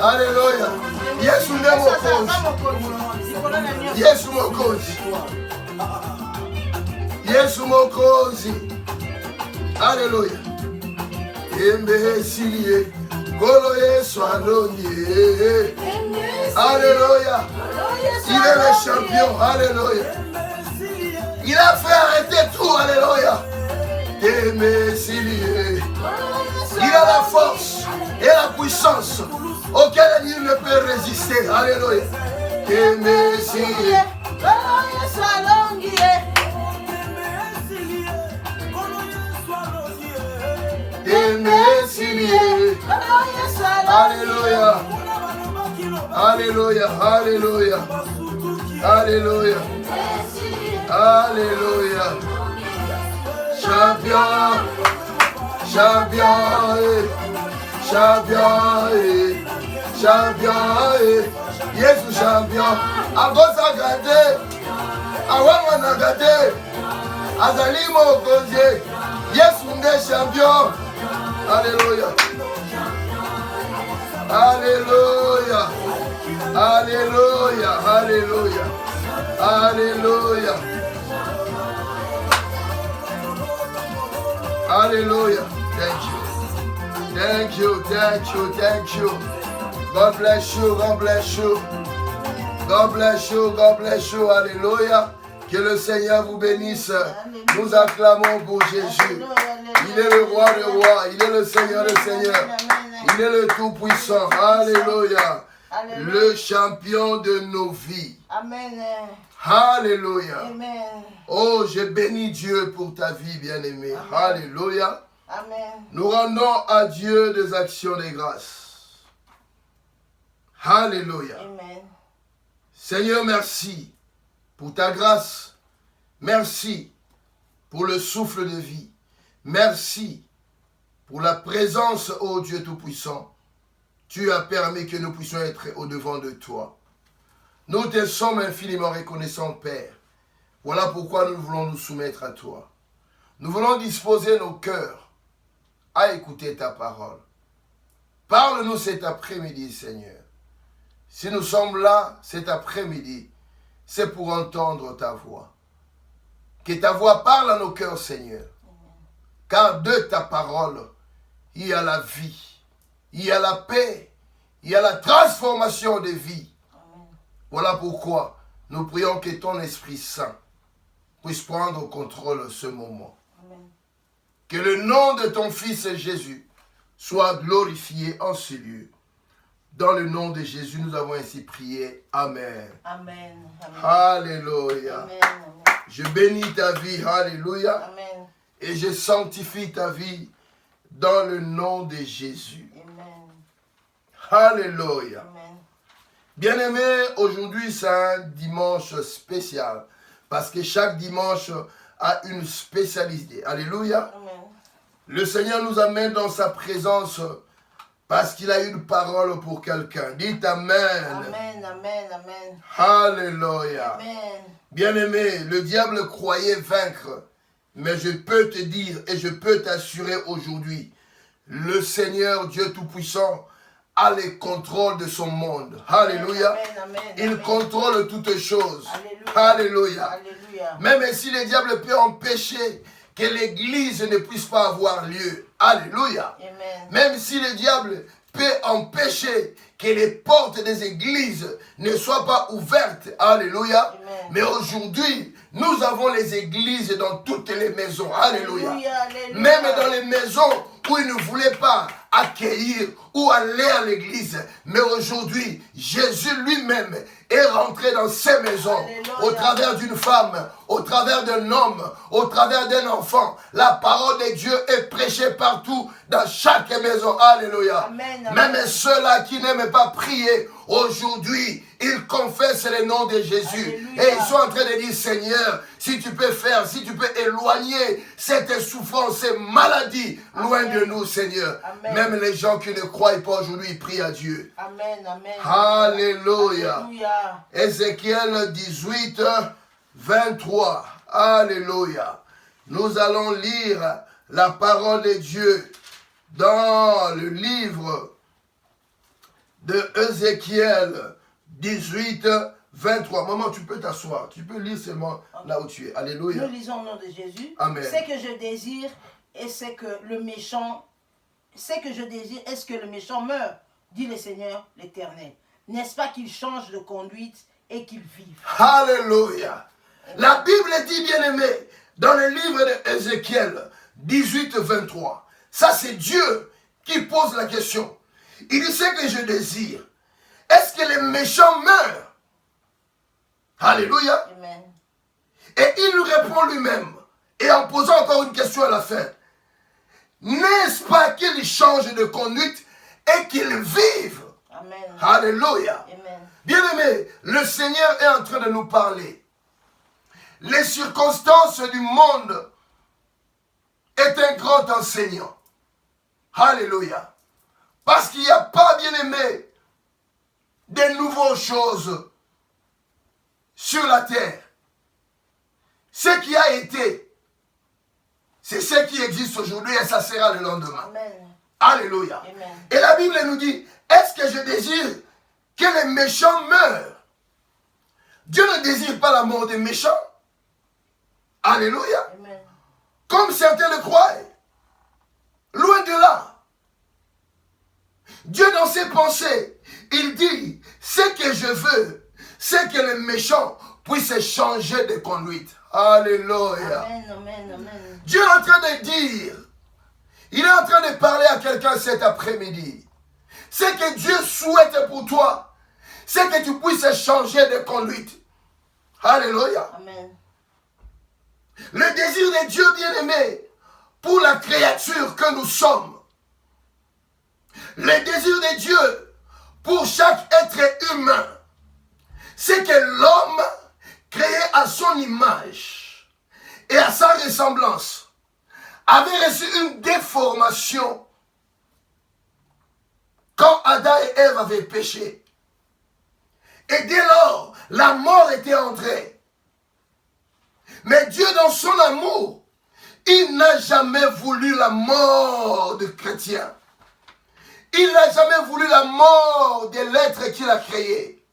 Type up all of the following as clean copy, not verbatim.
Alléluia. Yesu nde mokonzi. Yesu mokonzi. Yesu mokonzi. Alléluia. Embe esilie. Kolo Yesu alongi. Alléluia. Il est le champion. Alléluia. Il a fait arrêter tout. Alléluia. Embe esilie. Il a la force et la puissance auquel il ne peut résister. Alléluia. Embe esilie. Alléluia. Alléluia. Alléluia. Alléluia. Alléluia. Champion. Champion. Champion. Champion. Yesu champion. Agosa gade. Awamana gade. Azali mokonzi. Yesu nde champion. Alléluia. Alléluia. Alléluia. Alléluia. Alléluia. Alléluia. Thank you. Thank you. Thank you. Thank you. God bless you. God bless you. God bless you. God bless you. Alléluia. Que le Seigneur vous bénisse. Nous acclamons pour Jésus. Il est le roi des rois. Il est le Seigneur des seigneurs. Il est le tout-puissant. Alléluia. Le champion de nos vies. Amen. Alléluia. Amen. Oh, je bénis Dieu pour ta vie, bien-aimé. Alléluia. Amen. Nous rendons à Dieu des actions de grâce. Alléluia. Amen. Seigneur, merci pour ta grâce. Merci pour le souffle de vie. Merci pour la présence, ô Dieu Tout-Puissant. Tu as permis que nous puissions être au-devant de toi. Nous te sommes infiniment reconnaissants, Père. Voilà pourquoi nous voulons nous soumettre à toi. Nous voulons disposer nos cœurs à écouter ta parole. Parle-nous cet après-midi, Seigneur. Si nous sommes là cet après-midi, c'est pour entendre ta voix. Que ta voix parle à nos cœurs, Seigneur. Car de ta parole, il y a la vie, il y a la paix, il y a la transformation de vie. Voilà pourquoi nous prions que ton Esprit Saint puisse prendre au contrôle ce moment. Amen. Que le nom de ton Fils Jésus soit glorifié en ce lieu. Dans le nom de Jésus, nous avons ainsi prié. Amen. Amen. Amen. Alléluia. Amen. Je bénis ta vie. Alléluia. Amen. Et je sanctifie ta vie dans le nom de Jésus. Amen. Alléluia. Amen. Bien-aimés, aujourd'hui c'est un dimanche spécial. Parce que chaque dimanche a une spécialité. Alléluia. Amen. Le Seigneur nous amène dans sa présence parce qu'il a une parole pour quelqu'un. Dites Amen. Amen. Amen. Amen. Alléluia. Amen. Bien-aimé, le diable croyait vaincre. Mais je peux te dire et je peux t'assurer aujourd'hui, le Seigneur Dieu Tout-Puissant a le contrôle de son monde. Alléluia. Amen, amen, Il amen. contrôle toutes choses. Alléluia. Alléluia. Alléluia. Même si le diable peut empêcher que l'église ne puisse pas avoir lieu. Alléluia. Amen. Même si le diable peut empêcher que les portes des églises ne soient pas ouvertes. Alléluia. Amen. Mais aujourd'hui, nous avons les églises dans toutes les maisons. Alléluia. Alléluia. Même dans les maisons où ils ne voulaient pas accueillir ou aller à l'église. Mais aujourd'hui, Jésus lui-même est rentré dans ces maisons. Alléluia. Au travers d'une femme, au travers d'un homme, au travers d'un enfant. La parole de Dieu est prêchée partout, dans chaque maison. Alléluia. Amen, amen. Même ceux-là qui n'aiment pas prier, aujourd'hui, ils confessent le nom de Jésus. Alléluia. Et ils sont en train de dire, Seigneur, si tu peux faire, si tu peux éloigner cette souffrance, ces maladies, loin de nous, Seigneur. Amen. Même les gens qui ne croient pas aujourd'hui, ils prient à Dieu. Amen. Amen. Alléluia. Alléluia. Ézéchiel 18, 23. Alléluia. Nous allons lire la parole de Dieu dans le livre de Ézéchiel 18, 23. Maman, tu peux t'asseoir. Tu peux lire seulement là où tu es. Alléluia. Nous lisons au nom de Jésus. Amen. C'est que je désire et c'est que le méchant, c'est que je désire est-ce que le méchant meurt, dit le Seigneur l'Éternel. N'est-ce pas qu'il change de conduite et qu'il vive? Alléluia. La Bible dit, bien-aimé, dans le livre d'Ézéchiel 18, 23, ça c'est Dieu qui pose la question. Il dit, c'est que je désire. Est-ce que les méchants meurent? Alléluia. Amen. Et il nous répond lui-même, et en posant encore une question à la fin. N'est-ce pas qu'ils changent de conduite et qu'ils vivent? Amen. Alléluia. Amen. Bien-aimé, le Seigneur est en train de nous parler. Les circonstances du monde est un grand enseignant. Alléluia. Parce qu'il n'y a pas, bien-aimé, de nouvelles choses sur la terre. Ce qui a été, c'est ce qui existe aujourd'hui et ça sera le lendemain. Amen. Alléluia. Amen. Et la Bible nous dit, est-ce que je désire que les méchants meurent? Dieu ne désire pas la mort des méchants. Alléluia. Amen. Comme certains le croient. Loin de là. Dieu dans ses pensées, il dit, ce que je veux, c'est que les méchants puissent changer de conduite. Alléluia. Amen. Amen. Amen. Dieu est en train de dire, il est en train de parler à quelqu'un cet après-midi. Ce que Dieu souhaite pour toi, c'est que tu puisses changer de conduite. Alléluia. Amen. Le désir de Dieu bien-aimé pour la créature que nous sommes. Le désir de Dieu pour chaque être humain, c'est que l'homme, créé à son image et à sa ressemblance, avait reçu une déformation quand Adam et Ève avaient péché. Et dès lors, la mort était entrée. Mais Dieu, dans son amour, il n'a jamais voulu la mort de chrétien. Il n'a jamais voulu la mort de l'être qu'il a créé.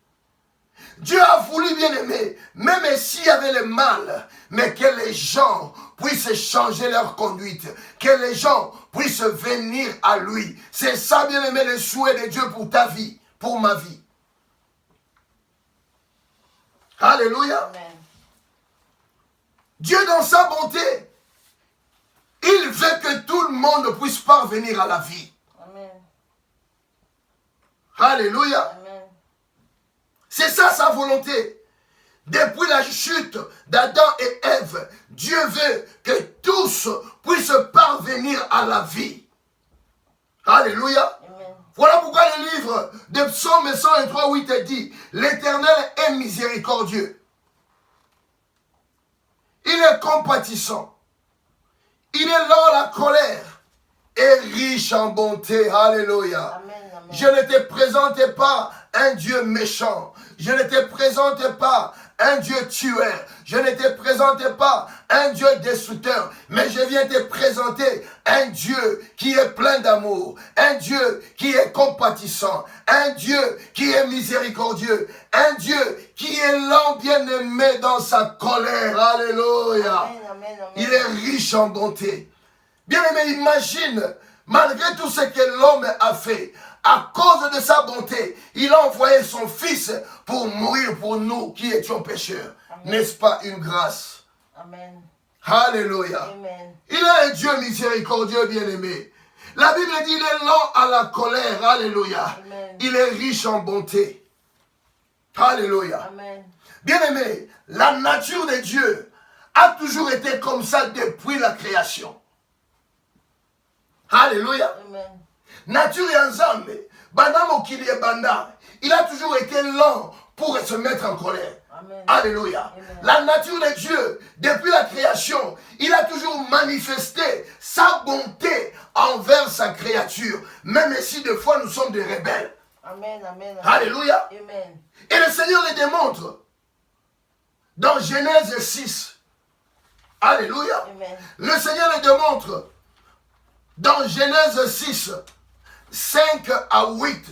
Dieu a voulu, bien aimer, même s'il y avait le mal, mais que les gens puissent changer leur conduite, que les gens puissent venir à lui. C'est ça, bien aimé, le souhait de Dieu pour ta vie, pour ma vie. Alléluia. Amen. Dieu, dans sa bonté, il veut que tout le monde puisse parvenir à la vie. Amen. Alléluia. Amen. C'est ça sa volonté. Depuis la chute d'Adam et Ève, Dieu veut que tous puissent parvenir à la vie. Alléluia. Amen. Voilà pourquoi le livre de Psaume 103, 8 dit, l'Éternel est miséricordieux. Il est compatissant. Il est lent à la colère et riche en bonté. Alléluia. Amen. Amen. Je ne te présente pas un Dieu méchant. Je ne te présente pas un Dieu tueur. Je ne te présente pas un Dieu destructeur. Mais je viens te présenter un Dieu qui est plein d'amour. Un Dieu qui est compatissant. Un Dieu qui est miséricordieux. Un Dieu qui est lent, bien-aimé dans sa colère. Alléluia. Amen. Amen. Amen. Il est riche en bonté. Bien-aimé, imagine, malgré tout ce que l'homme a fait, à cause de sa bonté, il a envoyé son fils pour mourir pour nous qui étions pécheurs. N'est-ce pas une grâce? Amen. Alléluia. Amen. Il est un Dieu miséricordieux, bien-aimé. La Bible dit, il est lent à la colère. Alléluia. Amen. Il est riche en bonté. Alléluia. Amen. Bien-aimé, la nature de Dieu a toujours été comme ça depuis la création. Alléluia. Amen. Nature ya Nzambe, banda mokili ebanda, il a toujours été lent pour se mettre en colère. Amen. Alléluia. Amen. La nature de Dieu, depuis la création, il a toujours manifesté sa bonté envers sa créature, même si des fois nous sommes des rebelles. Amen. Amen. Alléluia. Amen. Et le Seigneur le démontre dans Genèse 6. Alléluia. Amen. Le Seigneur le démontre dans Genèse 6, 5 à 8.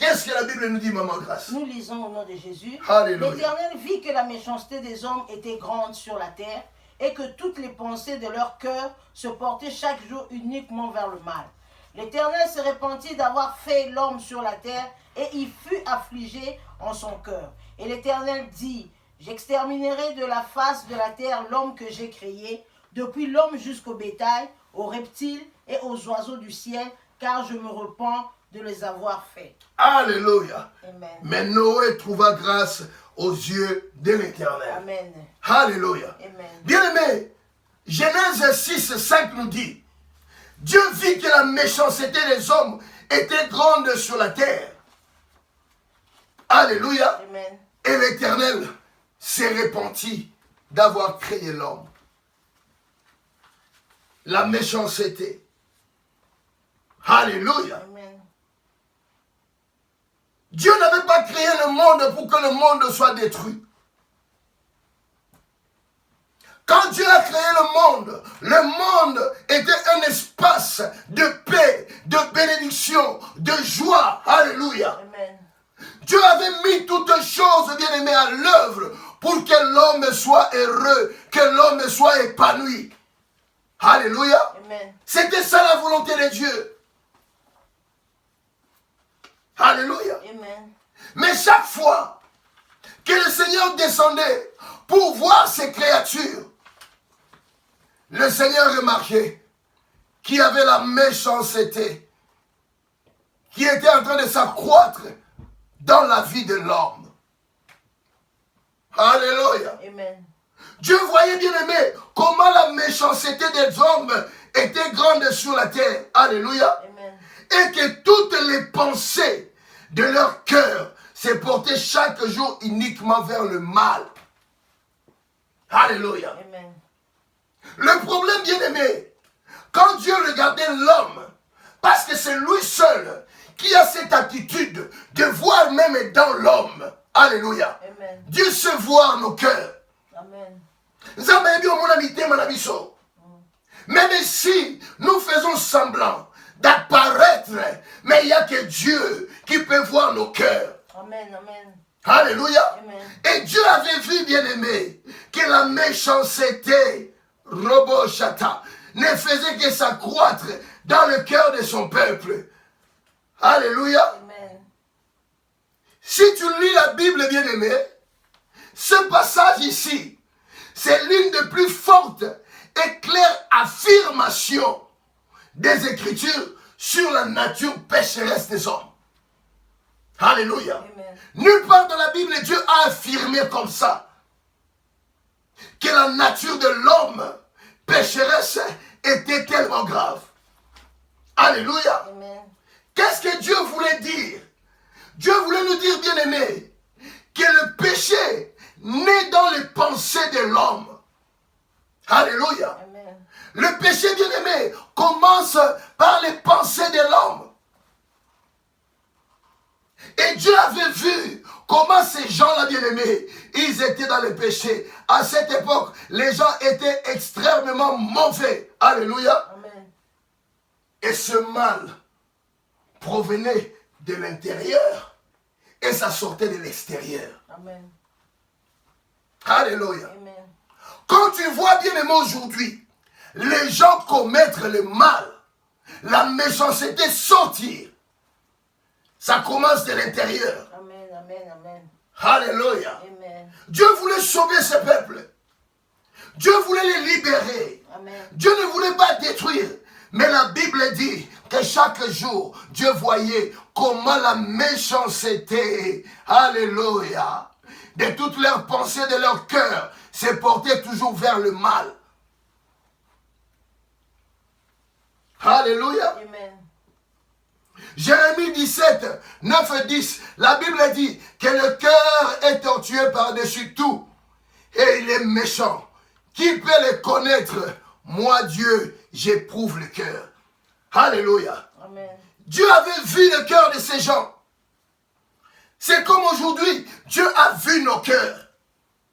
Qu'est-ce que la Bible nous dit, Maman Grâce? Nous lisons au nom de Jésus. Alléluia. L'Éternel vit que la méchanceté des hommes était grande sur la terre et que toutes les pensées de leur cœur se portaient chaque jour uniquement vers le mal. L'Éternel se repentit d'avoir fait l'homme sur la terre et il fut affligé en son cœur. Et l'Éternel dit, j'exterminerai de la face de la terre l'homme que j'ai créé, depuis l'homme jusqu'au bétail, aux reptiles et aux oiseaux du ciel, car je me repens de les avoir faits. Alléluia. Amen. Mais Noé trouva grâce aux yeux de l'Éternel. Amen. Alléluia. Amen. Bien-aimé, Genèse 6, 5 nous dit, Dieu vit que la méchanceté des hommes était grande sur la terre. Alléluia. Amen. Et l'Éternel s'est repenti d'avoir créé l'homme. La méchanceté. Alléluia. Amen. Dieu n'avait pas créé le monde pour que le monde soit détruit. Quand Dieu a créé le monde était un espace de paix, de bénédiction, de joie. Alléluia. Amen. Dieu avait mis toutes choses, bien aimées, à l'œuvre pour que l'homme soit heureux, que l'homme soit épanoui. Alléluia. Amen. C'était ça la volonté de Dieu. Alléluia. Amen. Mais chaque fois que le Seigneur descendait pour voir ses créatures, le Seigneur remarquait qu'il y avait la méchanceté qui était en train de s'accroître dans la vie de l'homme. Alléluia. Amen. Dieu voyait, bien aimé, comment la méchanceté des hommes était grande sur la terre. Alléluia. Amen. Et que toutes les pensées de leur cœur se portaient chaque jour uniquement vers le mal. Alléluia. Amen. Le problème, bien aimé, quand Dieu regardait l'homme, parce que c'est lui seul qui a cette attitude de voir même dans l'homme. Alléluia. Amen. Dieu se voit nos cœurs. Amen. Même si nous faisons semblant d'apparaître, mais il n'y a que Dieu qui peut voir nos cœurs. Amen. Amen. Alléluia. Amen. Et Dieu avait vu, bien aimé, que la méchanceté, Roboshata, ne faisait que s'accroître dans le cœur de son peuple. Alléluia. Amen. Si tu lis la Bible, bien aimé, ce passage ici, c'est l'une des plus fortes et claires affirmations des Écritures sur la nature pécheresse des hommes. Alléluia. Amen. Nulle part dans la Bible, Dieu a affirmé comme ça que la nature de l'homme pécheresse était tellement grave. Alléluia. Amen. Qu'est-ce que Dieu voulait dire? Dieu voulait nous dire, bien aimé, que le péché naît dans les pensées de l'homme. Alléluia. Amen. Le péché, bien aimé, commence par les pensées de l'homme. Et Dieu avait vu comment ces gens-là, bien aimés, ils étaient dans le péché. À cette époque, les gens étaient extrêmement mauvais. Alléluia. Amen. Et ce mal provenait de l'intérieur et ça sortait de l'extérieur. Amen. Alléluia. Amen. Quand tu vois, bien aimé, aujourd'hui, les gens commettre le mal, la méchanceté sortir, ça commence de l'intérieur. Amen. Amen. Amen. Alléluia. Amen. Dieu voulait sauver ce peuple. Dieu voulait les libérer. Amen. Dieu ne voulait pas détruire. Mais la Bible dit que chaque jour, Dieu voyait comment la méchanceté, alléluia, de toutes leurs pensées, de leur cœur, se portait toujours vers le mal. Alléluia. Amen. Jérémie 17, 9 et 10, la Bible dit que le cœur est tortueux par-dessus tout et il est méchant. Qui peut le connaître? Moi, Dieu, j'éprouve le cœur. Alléluia. Amen. Dieu avait vu le cœur de ces gens. C'est comme aujourd'hui, Dieu a vu nos cœurs.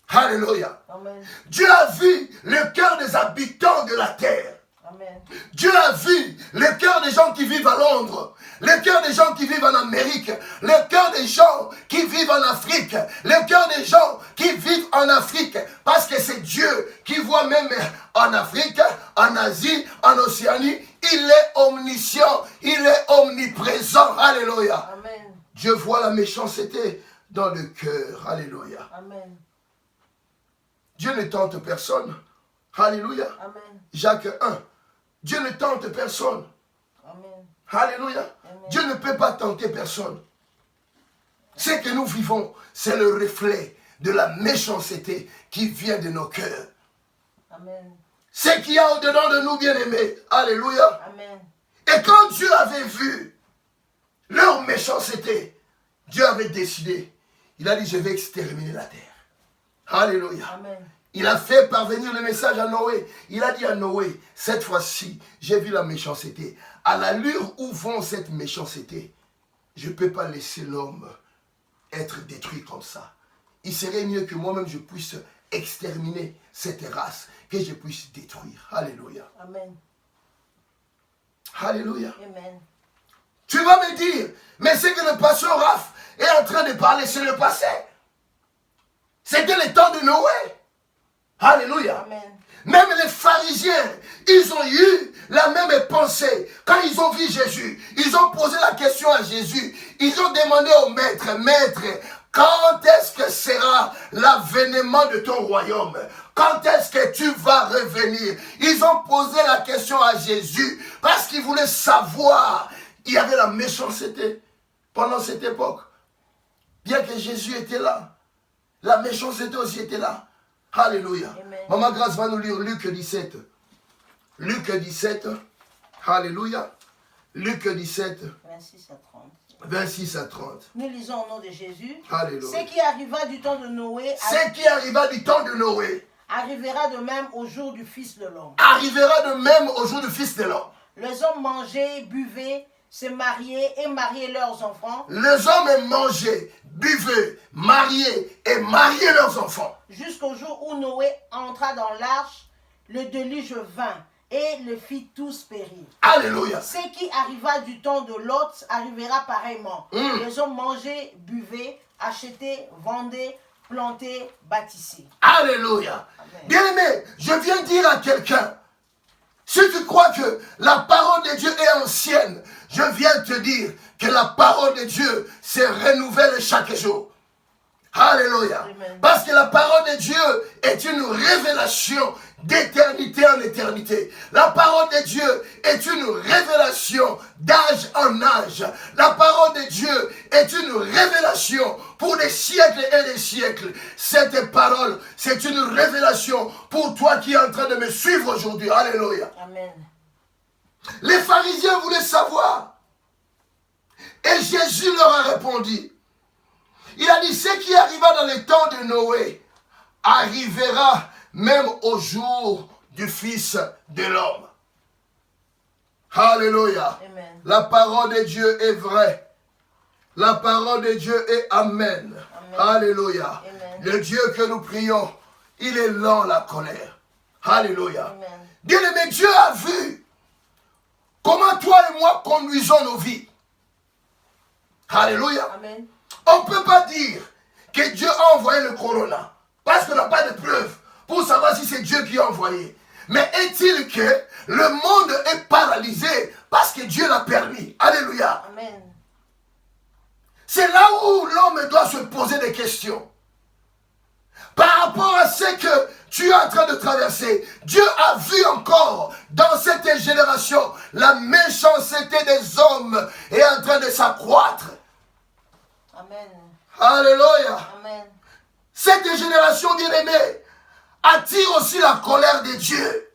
Alléluia. Amen. Dieu a vu le cœur des habitants de la terre. Amen. Dieu a vu le cœur des gens qui vivent à Londres, le cœur des gens qui vivent en Amérique, le cœur des gens qui vivent en Afrique, le cœur des gens qui vivent en Afrique, parce que c'est Dieu qui voit même en Afrique, en Asie, en Océanie. Il est omniscient, il est omniprésent. Alléluia. Amen. Dieu voit la méchanceté dans le cœur. Alléluia. Amen. Dieu ne tente personne. Alléluia. Amen. Jacques 1. Dieu ne tente personne. Amen. Alléluia. Amen. Dieu ne peut pas tenter personne. Ce que nous vivons, c'est le reflet de la méchanceté qui vient de nos cœurs. Amen. Ce qu'il y a au-dedans de nous, bien-aimés. Alléluia. Amen. Et quand Dieu avait vu leur méchanceté, Dieu avait décidé. Il a dit, je vais exterminer la terre. Alléluia. Amen. Il a fait parvenir le message à Noé. Il a dit à Noé, cette fois-ci, j'ai vu la méchanceté. À l'allure où vont cette méchanceté, je ne peux pas laisser l'homme être détruit comme ça. Il serait mieux que moi-même je puisse exterminer cette race, que je puisse détruire. Alléluia. Amen. Alléluia. Amen. Tu vas me dire, mais c'est que le pasteur Raph est en train de parler, c'est le passé. C'était le temps de Noé. Alléluia. Amen. Même les pharisiens, ils ont eu la même pensée. Quand ils ont vu Jésus, ils ont posé la question à Jésus. Ils ont demandé au maître, maître, quand est-ce que sera l'avènement de ton royaume? Quand est-ce que tu vas revenir? Ils ont posé la question à Jésus parce qu'ils voulaient savoir. Il y avait la méchanceté pendant cette époque. Bien que Jésus était là, la méchanceté aussi était là. Alléluia. Amen. Maman Grâce va nous lire Luc 17. Luc 17. Alléluia. Luc 17. 26 à 30. 26 à 30. Nous lisons au nom de Jésus. Alléluia. Ce qui arriva du temps de Noé Ce qui arriva du temps de Noé arrivera de même au jour du Fils de l'homme. arrivera de même au jour du Fils de l'homme. Les hommes mangeaient, buvaient, se mariaient et mariaient leurs enfants. Les hommes mangeaient, buvaient, mariaient et mariaient leurs enfants. Jusqu'au jour où Noé entra dans l'arche, le déluge vint et le fit tous périr. Alléluia. Ce qui arriva du temps de Lot arrivera pareillement. Les hommes mangeaient, buvaient, achetaient, vendaient, plantaient, bâtissaient. Alléluia. Amen. Bien-aimé, je viens dire à quelqu'un, si tu crois que la parole de Dieu est ancienne, je viens te dire que la parole de Dieu se renouvelle chaque jour. Alléluia. Amen. Parce que la parole de Dieu est une révélation d'éternité en éternité. La parole de Dieu est une révélation d'âge en âge. La parole de Dieu est une révélation pour des siècles et des siècles. Cette parole, c'est une révélation pour toi qui es en train de me suivre aujourd'hui. Alléluia. Amen. Les pharisiens voulaient savoir. Et Jésus leur a répondu. Il a dit, ce qui arriva dans les temps de Noé arrivera même au jour du Fils de l'homme. Alléluia. Amen. La parole de Dieu est vraie. La parole de Dieu est Amen. Amen. Alléluia. Amen. Le Dieu que nous prions, il est lent la colère. Alléluia. Amen. Bien-aimé, Dieu a vu comment toi et moi conduisons nos vies. Alléluia. Amen. On ne peut pas dire que Dieu a envoyé le corona parce qu'on n'a pas de preuves pour savoir si c'est Dieu qui a envoyé. Mais est-il que le monde est paralysé parce que Dieu l'a permis? Alléluia. Amen. C'est là où l'homme doit se poser des questions. Par rapport à ce que tu es en train de traverser, Dieu a vu encore dans cette génération la méchanceté des hommes est en train de s'accroître. Amen. Alléluia. Amen. Cette génération bien-aimée attire aussi la colère de Dieu.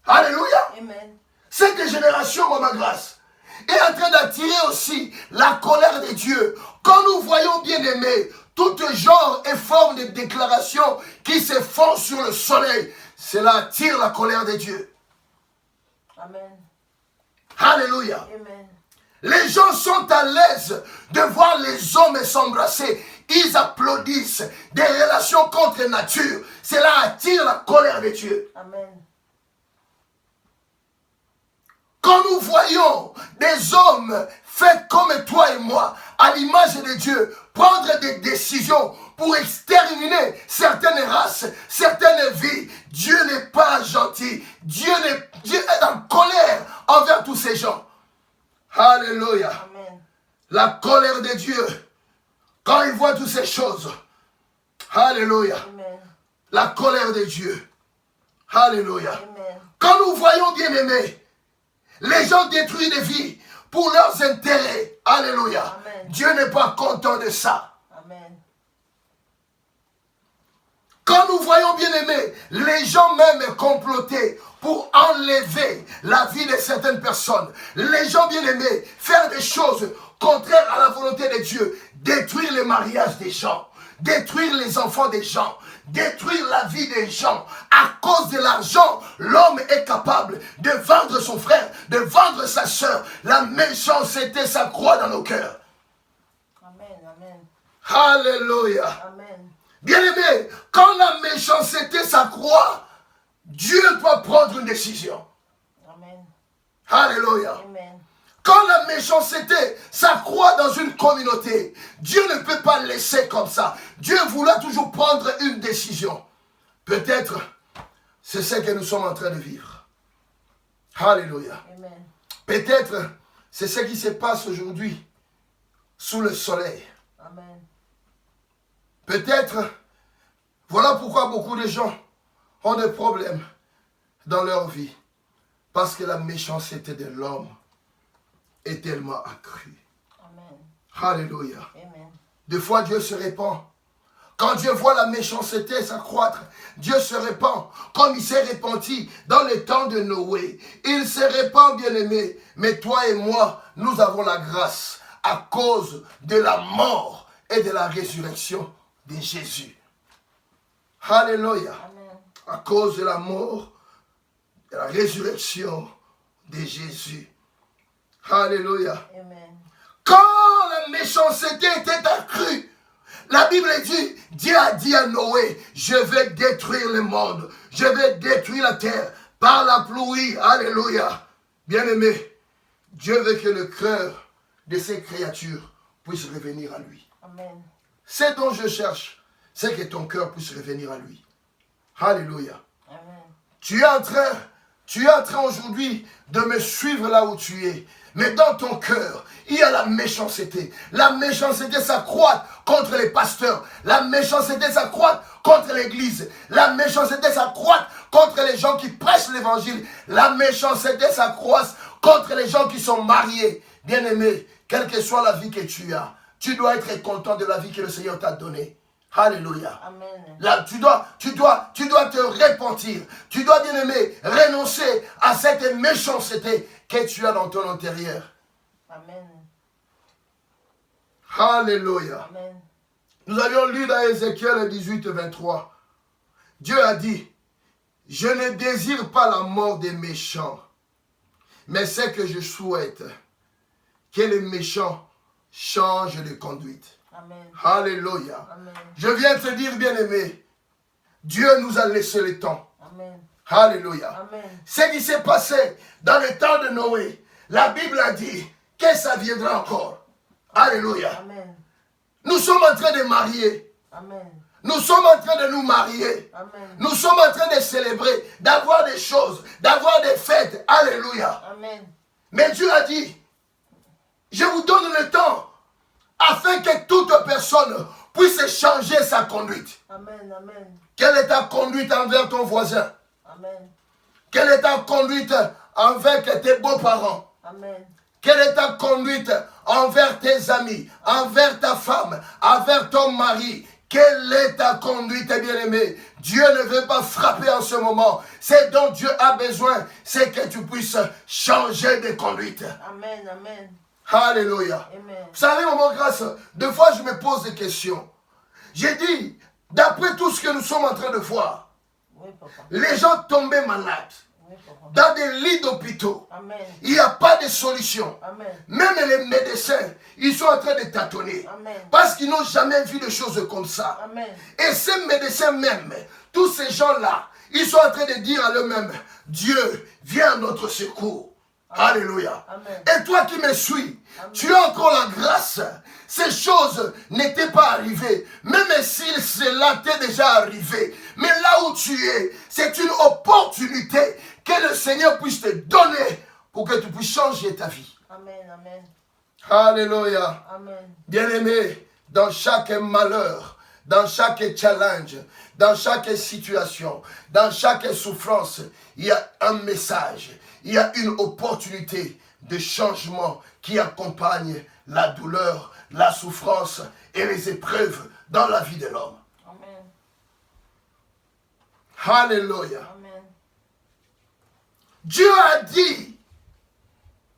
Alléluia. Amen. Cette génération, Maman Grâce, est en train d'attirer aussi la colère de Dieu. Quand nous voyons bien-aimés, tout genre et forme de déclarations qui se font sur le soleil, cela attire la colère de Dieu. Amen. Alléluia. Amen. Les gens sont à l'aise de voir les hommes s'embrasser. Ils applaudissent des relations contre nature. Cela attire la colère de Dieu. Amen. Quand nous voyons des hommes faits comme toi et moi, à l'image de Dieu, prendre des décisions pour exterminer certaines races, certaines vies, Dieu n'est pas gentil. Dieu est en colère envers tous ces gens. Alléluia. Amen. La colère de Dieu, quand il voit toutes ces choses, alléluia. Amen. La colère de Dieu, alléluia. Amen. Quand nous voyons, bien-aimés, les gens détruisent des vies pour leurs intérêts, alléluia. Amen. Dieu n'est pas content de ça. Amen. Quand nous voyons, bien-aimés, les gens même comploter pour enlever la vie de certaines personnes, les gens, bien-aimés, faire des choses contraires à la volonté de Dieu, détruire les mariages des gens, détruire les enfants des gens, détruire la vie des gens. À cause de l'argent, l'homme est capable de vendre son frère, de vendre sa soeur. La méchanceté s'accroît dans nos cœurs. Amen. Amen. Alléluia. Amen. Bien-aimé, quand la méchanceté s'accroît, Dieu doit prendre une décision. Amen. Alléluia. Amen. Quand la méchanceté s'accroît dans une communauté, Dieu ne peut pas laisser comme ça. Dieu voulait toujours prendre une décision. Peut-être, c'est ce que nous sommes en train de vivre. Alléluia. Amen. Peut-être, c'est ce qui se passe aujourd'hui sous le soleil. Amen. Peut-être, voilà pourquoi beaucoup de gens ont des problèmes dans leur vie. Parce que la méchanceté de l'homme est tellement accrue. Amen. Alléluia. Amen. Des fois, Dieu se répand. Quand Dieu voit la méchanceté s'accroître, Dieu se répand comme il s'est répandu dans le temps de Noé. Il se répand, bien-aimé. Mais toi et moi, nous avons la grâce à cause de la mort et de la résurrection de Jésus. Alléluia. Amen. À cause de la mort et de la résurrection de Jésus. Alléluia. Amen. Quand la méchanceté était accrue, la Bible dit, Dieu a dit à Noé, je vais détruire le monde, je vais détruire la terre par la pluie. Alléluia. Bien-aimé, Dieu veut que le cœur de ces créatures puisse revenir à lui. Amen. Ce dont je cherche, c'est que ton cœur puisse revenir à lui. Alléluia. Amen. Tu es en train aujourd'hui de me suivre là où tu es. Mais dans ton cœur, il y a la méchanceté. La méchanceté s'accroît contre les pasteurs. La méchanceté s'accroît contre l'église. La méchanceté s'accroît contre les gens qui prêchent l'évangile. La méchanceté s'accroît contre les gens qui sont mariés. Bien-aimé, quelle que soit la vie que tu as, tu dois être content de la vie que le Seigneur t'a donnée. Alléluia. Amen. Là, tu dois te repentir. Tu dois, bien aimé, renoncer à cette méchanceté que tu as dans ton intérieur. Amen. Alléluia. Amen. Nous avions lu dans Ézéchiel 18, 23. Dieu a dit, je ne désire pas la mort des méchants, mais c'est que je souhaite que les méchants changent de conduite. Amen. Alléluia. Amen. Je viens te dire, bien-aimé, Dieu nous a laissé le temps. Amen. Alléluia. Amen. Ce qui s'est passé dans le temps de Noé, la Bible a dit que ça viendra encore. Alléluia. Amen. Nous sommes en train de marier. Amen. Nous sommes en train de nous marier. Amen. Nous sommes en train de célébrer, d'avoir des choses, d'avoir des fêtes. Alléluia. Amen. Mais Dieu a dit, je vous donne le temps afin que toute personne puisse changer sa conduite. Amen. Amen. Quelle est ta conduite envers ton voisin? Amen. Quelle est ta conduite envers tes beaux-parents? Amen. Quelle est ta conduite envers tes amis, envers ta femme, envers ton mari? Quelle est ta conduite, bien-aimé? Dieu ne veut pas frapper en ce moment. Ce dont Dieu a besoin, c'est que tu puisses changer de conduite. Amen. Amen. Alléluia. Amen. Vous savez, maman grâce, des fois je me pose des questions. J'ai dit, d'après tout ce que nous sommes en train de voir, Oui, papa. les gens tombaient malades. dans des lits d'hôpitaux. Amen. Il n'y a pas de solution. Amen. Même les médecins, ils sont en train de tâtonner. Amen. Parce qu'ils n'ont jamais vu de choses comme ça. Amen. Et ces médecins même, tous ces gens-là, ils sont en train de dire à eux-mêmes, Dieu, viens à notre secours. Amen. Alléluia. Amen. Et toi qui me suis, Amen. tu as encore la grâce. Ces choses n'étaient pas arrivées. Même si cela t'est déjà arrivé. Mais là où tu es, c'est une opportunité que le Seigneur puisse te donner pour que tu puisses changer ta vie. Amen. Amen. Alléluia. Amen. Bien-aimé, dans chaque malheur, dans chaque challenge, dans chaque situation, dans chaque souffrance, il y a un message, il y a une opportunité de changement qui accompagne la douleur, la souffrance et les épreuves dans la vie de l'homme. Amen. Alléluia. Amen. Dieu a dit,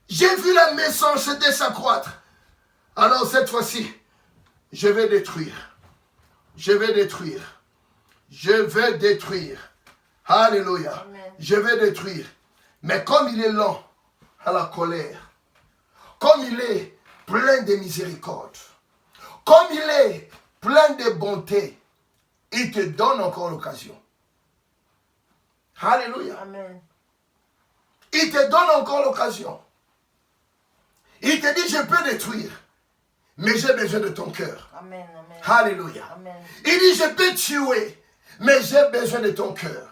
j'ai vu la méchanceté s'accroître. Alors cette fois-ci, je vais détruire. Je vais détruire. Je vais détruire. Alléluia. Amen. Je vais détruire. Mais comme il est lent à la colère, comme il est plein de miséricorde, comme il est plein de bonté, il te donne encore l'occasion. Alléluia. Amen. Il te donne encore l'occasion. Il te dit, je peux détruire, mais j'ai besoin de ton cœur. Amen. Amen. Alléluia. Amen. Il dit, je peux tuer, mais j'ai besoin de ton cœur.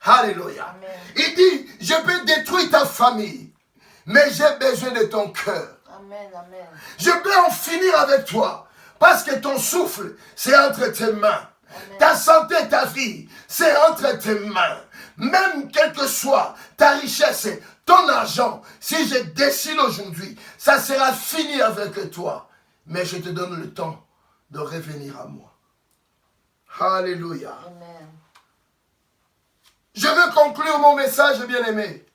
Alléluia. Amen. Il dit, je peux détruire ta famille, mais j'ai besoin de ton cœur. Amen. Amen. Je peux en finir avec toi, parce que ton souffle, c'est entre tes mains. Amen. Ta santé, ta vie, c'est entre tes mains. Même quelle que soit ta richesse, ton argent, si je décide aujourd'hui, ça sera fini avec toi. Mais je te donne le temps de revenir à moi. Alléluia. Amen. Je veux conclure mon message, bien-aimé,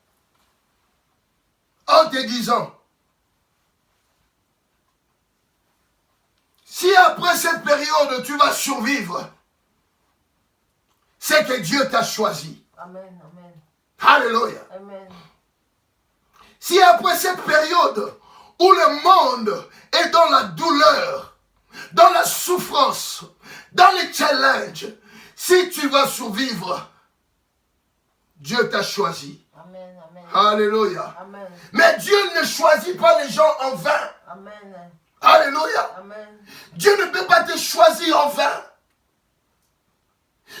en te disant, si après cette période tu vas survivre, c'est que Dieu t'a choisi. Amen. Amen. Alléluia. Amen. Si après cette période où le monde est dans la douleur, dans la souffrance, dans les challenges, si tu vas survivre, Dieu t'a choisi. Amen. Amen. Alléluia. Amen. Mais Dieu ne choisit pas les gens en vain. Amen. Alléluia. Amen. Dieu ne peut pas te choisir en vain.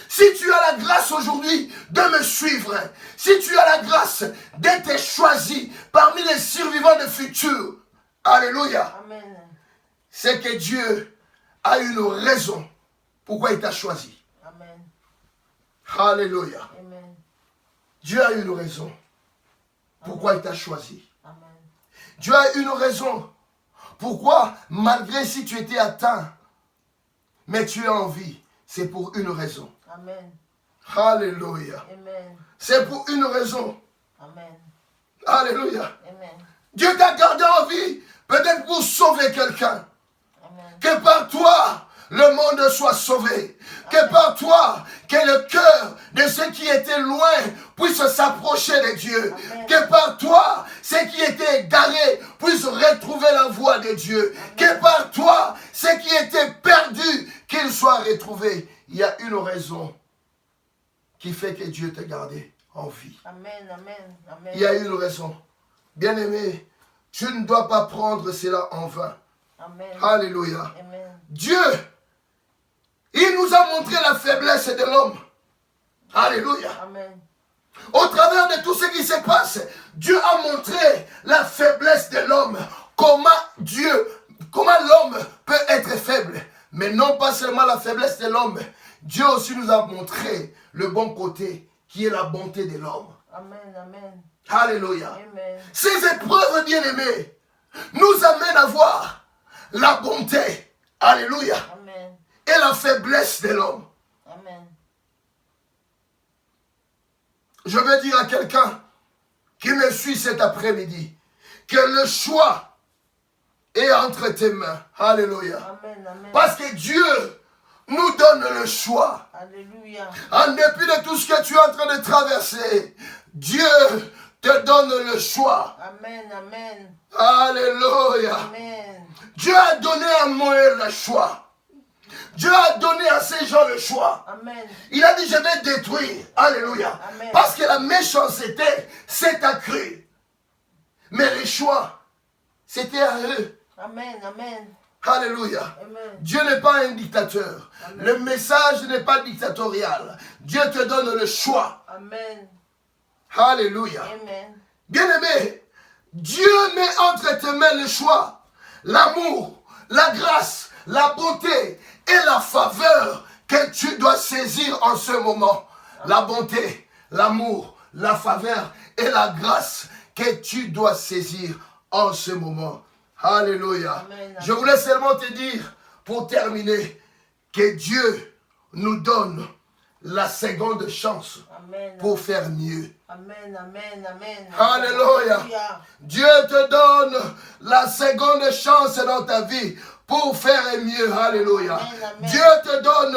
Si tu as la grâce aujourd'hui de me suivre, si tu as la grâce d'être choisi parmi les survivants de futur, alléluia, Amen. c'est que Dieu a une raison pourquoi il t'a choisi. Amen. Alléluia. Amen. Dieu a une raison pourquoi il t'a choisi. Amen. Dieu a une raison pourquoi, malgré si tu étais atteint, mais tu es en vie, c'est pour une raison. Amen. Alléluia. Amen. C'est pour une raison. Amen. Alléluia. Amen. Dieu t'a gardé en vie, peut-être pour sauver quelqu'un. Amen. Que par toi, le monde soit sauvé. Que par toi, que le cœur de ceux qui étaient loin puisse s'approcher de Dieu. Amen. Que par toi, ceux qui étaient égarés puissent retrouver la voie de Dieu. Amen. Que par toi, ceux qui étaient perdus, qu'ils soient retrouvés. Il y a une raison qui fait que Dieu t'a gardé en vie. Amen. Amen. Amen. Il y a une raison. Bien-aimé, tu ne dois pas prendre cela en vain. Amen. Alléluia. Amen. Dieu, il nous a montré la faiblesse de l'homme. Alléluia. Amen. Au travers de tout ce qui se passe, Dieu a montré la faiblesse de l'homme. Comment l'homme peut être faible. Mais non pas seulement la faiblesse de l'homme. Dieu aussi nous a montré le bon côté qui est la bonté de l'homme. Amen. Amen. Alléluia. Amen. Ces épreuves, bien-aimées, nous amènent à voir la bonté. Alléluia. Amen. Et la faiblesse de l'homme. Amen. Je veux dire à quelqu'un qui me suit cet après-midi que le choix est entre tes mains. Alléluia. Amen. Amen. Parce que Dieu nous donne le choix. Alléluia. En dépit de tout ce que tu es en train de traverser, Dieu te donne le choix. Amen, amen. Alléluia. Amen. Dieu a donné à Moïse le choix. Dieu a donné à ces gens le choix. Amen. Il a dit, je vais détruire. Alléluia. Amen. Parce que la méchanceté s'est accrue. Mais les choix, c'était à eux. Amen, amen. Alléluia. Amen. Dieu n'est pas un dictateur. Amen. Le message n'est pas dictatorial. Dieu te donne le choix. Amen. Alléluia. Amen. Bien-aimé, Dieu met entre tes mains le choix, l'amour, la grâce, la bonté et la faveur que tu dois saisir en ce moment. La bonté, l'amour, la faveur et la grâce que tu dois saisir en ce moment. Alléluia. Amen. Je voulais seulement te dire, pour terminer, que Dieu nous donne la seconde chance Amen. pour faire mieux. Amen, amen, amen. Alléluia. Dieu te donne la seconde chance dans ta vie pour faire mieux. Alléluia. Amen, amen. Dieu te donne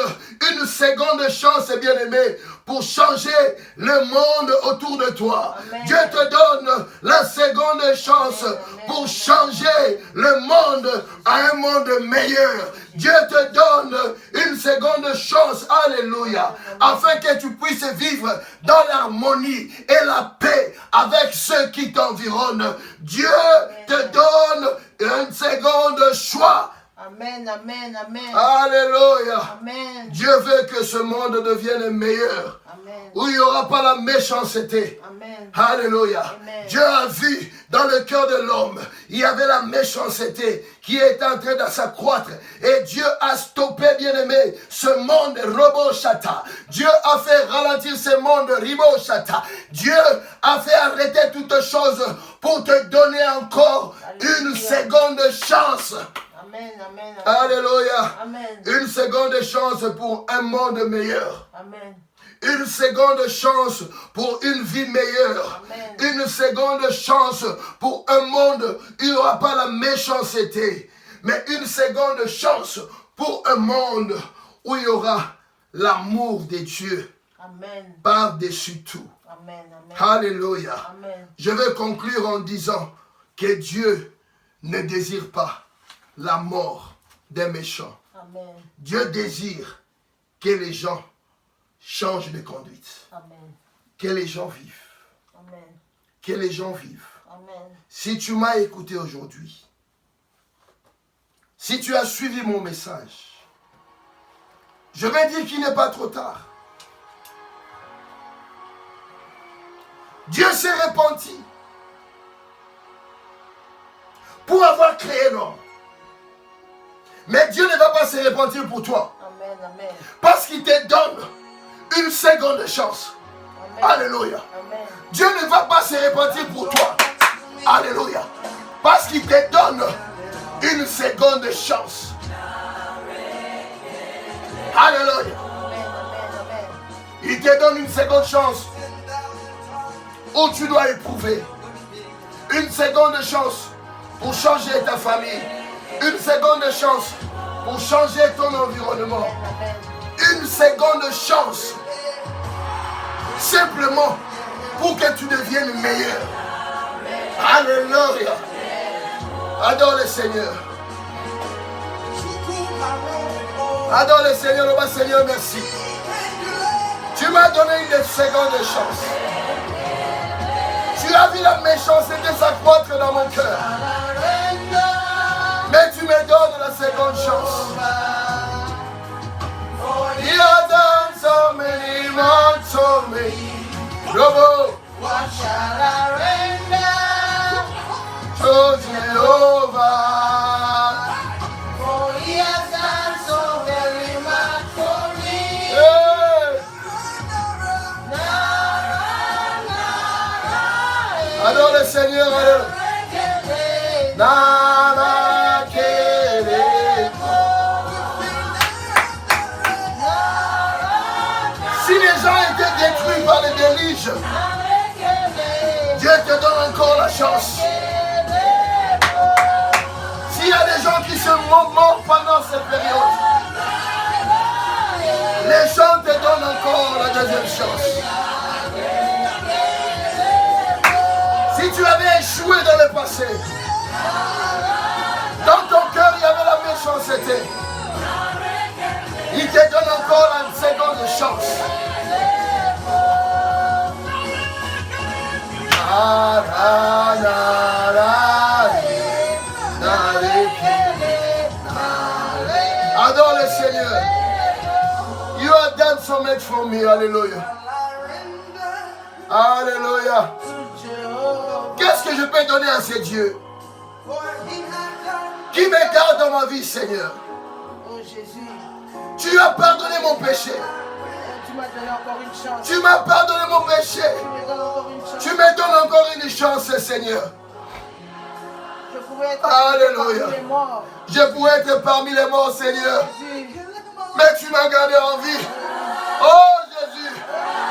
une seconde chance, bien-aimé, pour changer le monde autour de toi. Amen. Dieu te donne la seconde chance pour changer le monde à un monde meilleur. Dieu te donne une seconde chance, alléluia, afin que tu puisses vivre dans l'harmonie et la paix avec ceux qui t'environnent. Dieu te donne une seconde choix. Amen, amen, amen. Alléluia. Amen. Dieu veut que ce monde devienne meilleur, Amen. où il n'y aura pas la méchanceté. Amen. Alléluia. Amen. Dieu a vu dans le cœur de l'homme, il y avait la méchanceté qui était en train de s'accroître. Et Dieu a stoppé, bien-aimé, ce monde robo-chata. Dieu a fait ralentir ce monde ribo-chata. Dieu a fait arrêter toutes choses pour te donner encore une seconde chance. Amen, amen, amen. Alléluia. Amen. Une seconde chance pour un monde meilleur. Amen. Une seconde chance pour une vie meilleure. Amen. Une seconde chance pour un monde où il n'y aura pas la méchanceté. Mais une seconde chance pour un monde où il y aura l'amour de Dieu Amen. par-dessus tout. Amen, amen. Alléluia. Amen. Je vais conclure en disant que Dieu ne désire pas la mort des méchants. Amen. Dieu désire que les gens changent de conduite. Amen. Que les gens vivent. Amen. Que les gens vivent. Amen. Si tu m'as écouté aujourd'hui, si tu as suivi mon message, je vais dire qu'il n'est pas trop tard. Dieu s'est repenti pour avoir créé l'homme. Mais Dieu ne va pas se repentir pour toi. Amen, amen. Parce qu'il te donne une seconde chance. Amen. Alléluia. Amen. Dieu ne va pas se repentir pour toi. Alléluia. Parce qu'il te donne une seconde chance. Alléluia. Amen, amen, amen. Il te donne une seconde chance où tu dois éprouver. Une seconde chance pour changer ta famille. Une seconde chance pour changer ton environnement. Amen. Une seconde chance simplement pour que tu deviennes meilleur. Alléluia. Adore le Seigneur. Adore le Seigneur. Oh, Seigneur, merci. Tu m'as donné une seconde chance. Tu as vu la méchanceté s'accroître dans mon cœur. Mais tu me donnes la seconde chance. He has done so many more to me. Robo, What shall I render? to Jehovah. For he has done so very much for me. Hey. Adore le Seigneur. Alléluia. Nana kere. Si les gens étaient détruits par les déluges, Dieu te donne encore la chance. S'il y a des gens qui se morts pendant cette période, les gens te donnent encore la deuxième chance. Si tu avais échoué dans le passé, dans ton cœur il y avait la méchanceté, il te donne encore une seconde chance. Adore le Seigneur. You have done so much for me. Alléluia. Alléluia. Qu'est-ce que je peux donner à ces dieux qui me garde dans ma vie, Seigneur? Oh Jésus. Tu as pardonné mon péché. Tu m'as donné encore une chance. Tu m'as pardonné mon péché. Tu me donnes encore une chance, Seigneur. Je pouvais être Alléluia. parmi les morts. Je pouvais être parmi les morts, Seigneur. Jésus. Mais tu m'as gardé en vie. Oh Jésus,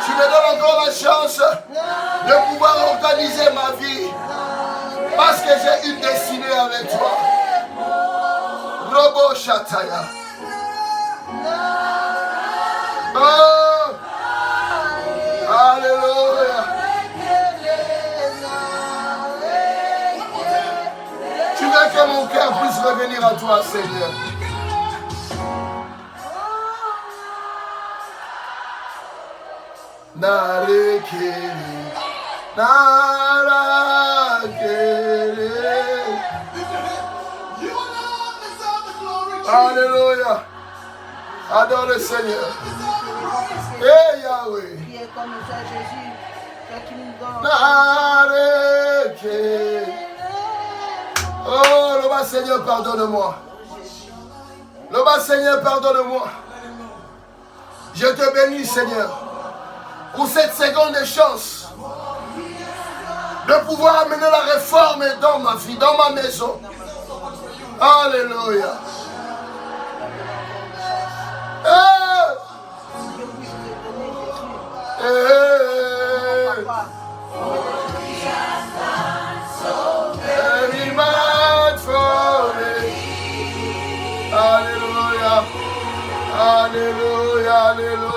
tu me donnes encore la chance de pouvoir organiser ma vie. Parce que j'ai une destinée avec toi. Robo Shataya. Oh, alléluia. Tu veux que mon cœur puisse revenir à toi, Seigneur. Narekele, narakele. Alléluia. Adore le Seigneur. Eh Yahweh. Qui est comme ça, Jésus. Qui nous donne. Narekele. Oh, le bas Seigneur, pardonne-moi. Le bas Seigneur, pardonne-moi. Je te bénis, Seigneur, pour cette seconde chance de pouvoir amener la réforme dans ma vie, dans ma maison. Alléluia. Alléluia. Alléluia. Alléluia.